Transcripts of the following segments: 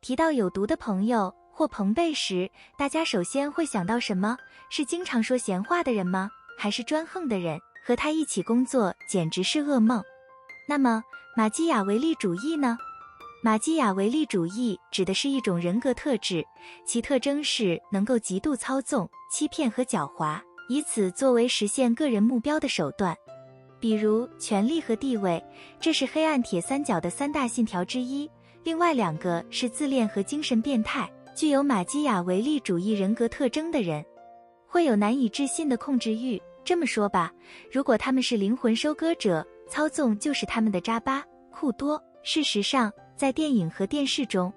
提到有毒的朋友或朋辈时，大家首先会想到什么？是经常说闲话的人吗？还是专横的人？和他一起工作简直是噩梦。那么，马基雅维利主义呢？马基雅维利主义指的是一种人格特质，其特征是能够极度操纵、欺骗和狡猾，以此作为实现个人目标的手段。比如权力和地位，这是黑暗铁三角的3大信条之一，另外2个是自恋和精神变态。具有马基雅维利主义人格特征的人，会有难以置信的控制欲。这么说吧，如果他们是灵魂收割者，操纵就是他们的扎巴库多。事实上，在电影和电视中，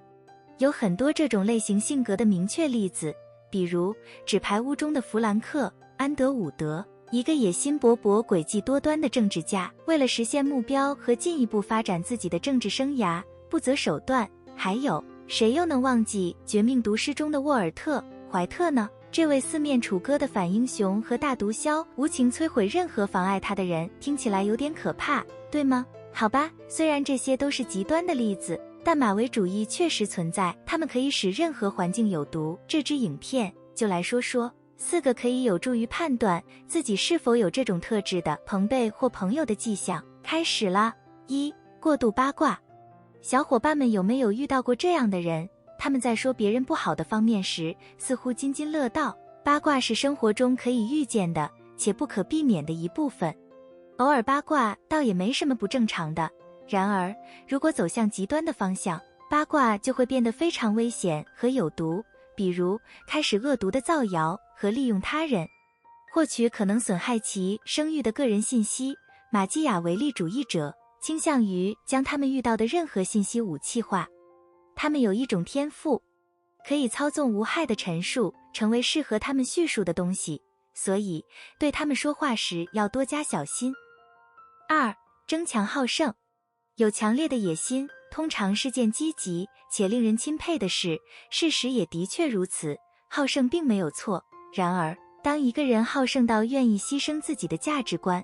有很多这种类型性格的明确例子，比如《纸牌屋》中的弗兰克·安德伍德，一个野心勃勃、诡计多端的政治家，为了实现目标和进一步发展自己的政治生涯，不择手段。还有，谁又能忘记《绝命毒师》中的沃尔特·怀特呢？这位四面楚歌的反英雄和大毒枭，无情摧毁任何妨碍他的人，听起来有点可怕，对吗？好吧，虽然这些都是极端的例子，但马维主义确实存在，它们可以使任何环境有毒。这支影片就来说说4个可以有助于判断自己是否有这种特质的朋辈或朋友的迹象。开始了。1. 过度八卦。小伙伴们有没有遇到过这样的人？他们在说别人不好的方面时，似乎津津乐道。八卦是生活中可以预见的，且不可避免的一部分。偶尔八卦倒也没什么不正常的。然而，如果走向极端的方向，八卦就会变得非常危险和有毒。比如，开始恶毒的造谣和利用他人，获取可能损害其声誉的个人信息。马基雅维利主义者倾向于将他们遇到的任何信息武器化。他们有一种天赋，可以操纵无害的陈述成为适合他们叙述的东西，所以对他们说话时要多加小心。2. 争强好胜。有强烈的野心，通常是件积极且令人钦佩的事，事实也的确如此，好胜并没有错。然而，当一个人好胜到愿意牺牲自己的价值观，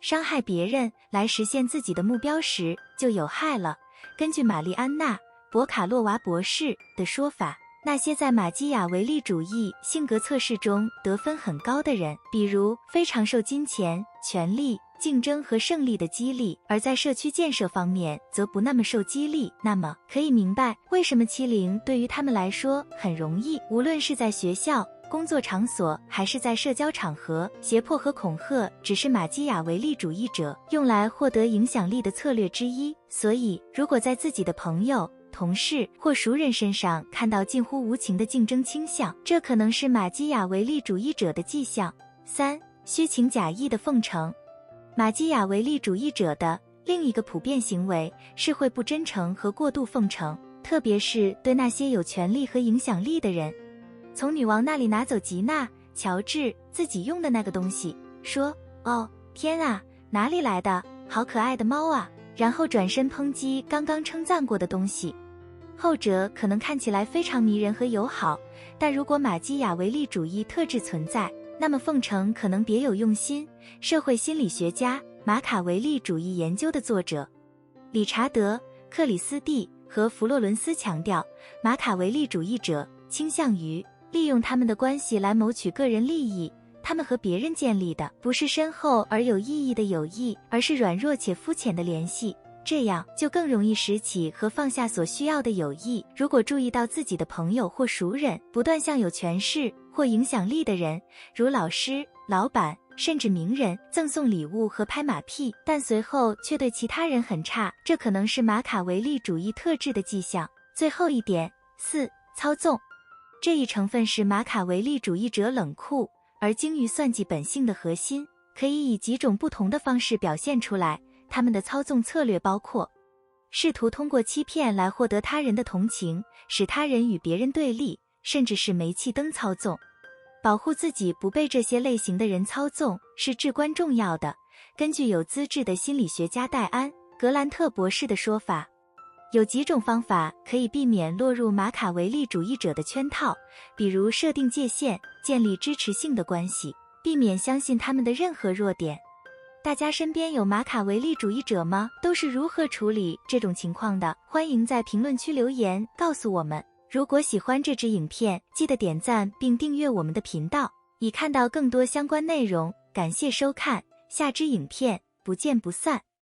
伤害别人来实现自己的目标时，就有害了。根据玛丽安娜·博卡洛娃博士的说法，那些在马基雅维利主义性格测试中得分很高的人，比如非常受金钱、权力、竞争和胜利的激励，而在社区建设方面则不那么受激励，那么可以明白为什么欺凌对于他们来说很容易。无论是在学校、工作场所还是在社交场合，胁迫和恐吓只是马基雅维利主义者用来获得影响力的策略之一。所以，如果在自己的朋友、同事或熟人身上看到近乎无情的竞争倾向，这可能是马基雅维利主义者的迹象。3. 虚情假意的奉承。马基雅维利主义者的另一个普遍行为是会不真诚和过度奉承，特别是对那些有权力和影响力的人。从女王那里拿走吉娜·乔治自己用的那个东西，说：“哦，天啊，哪里来的？好可爱的猫啊！”然后转身抨击刚刚称赞过的东西。后者可能看起来非常迷人和友好，但如果马基雅维利主义特质存在，那么奉承可能别有用心。社会心理学家、马卡维利主义研究的作者理查德·克里斯蒂和弗洛伦斯强调，马卡维利主义者倾向于利用他们的关系来谋取个人利益。他们和别人建立的不是深厚而有意义的友谊，而是软弱且肤浅的联系，这样就更容易拾起和放下所需要的友谊。如果注意到自己的朋友或熟人不断向有权势或影响力的人，如老师、老板甚至名人赠送礼物和拍马屁，但随后却对其他人很差，这可能是马卡维利主义特质的迹象。最后一点，4. 操纵。这一成分是马卡维利主义者冷酷而精于算计本性的核心，可以以几种不同的方式表现出来。他们的操纵策略包括试图通过欺骗来获得他人的同情，使他人与别人对立，甚至是煤气灯操纵。保护自己不被这些类型的人操纵是至关重要的。根据有资质的心理学家戴安·格兰特博士的说法，有几种方法可以避免落入马卡维利主义者的圈套，比如设定界限、建立支持性的关系，避免相信他们的任何弱点。大家身边有马卡维利主义者吗？都是如何处理这种情况的？欢迎在评论区留言告诉我们。如果喜欢这支影片，记得点赞并订阅我们的频道，以看到更多相关内容。感谢收看，下支影片不见不散。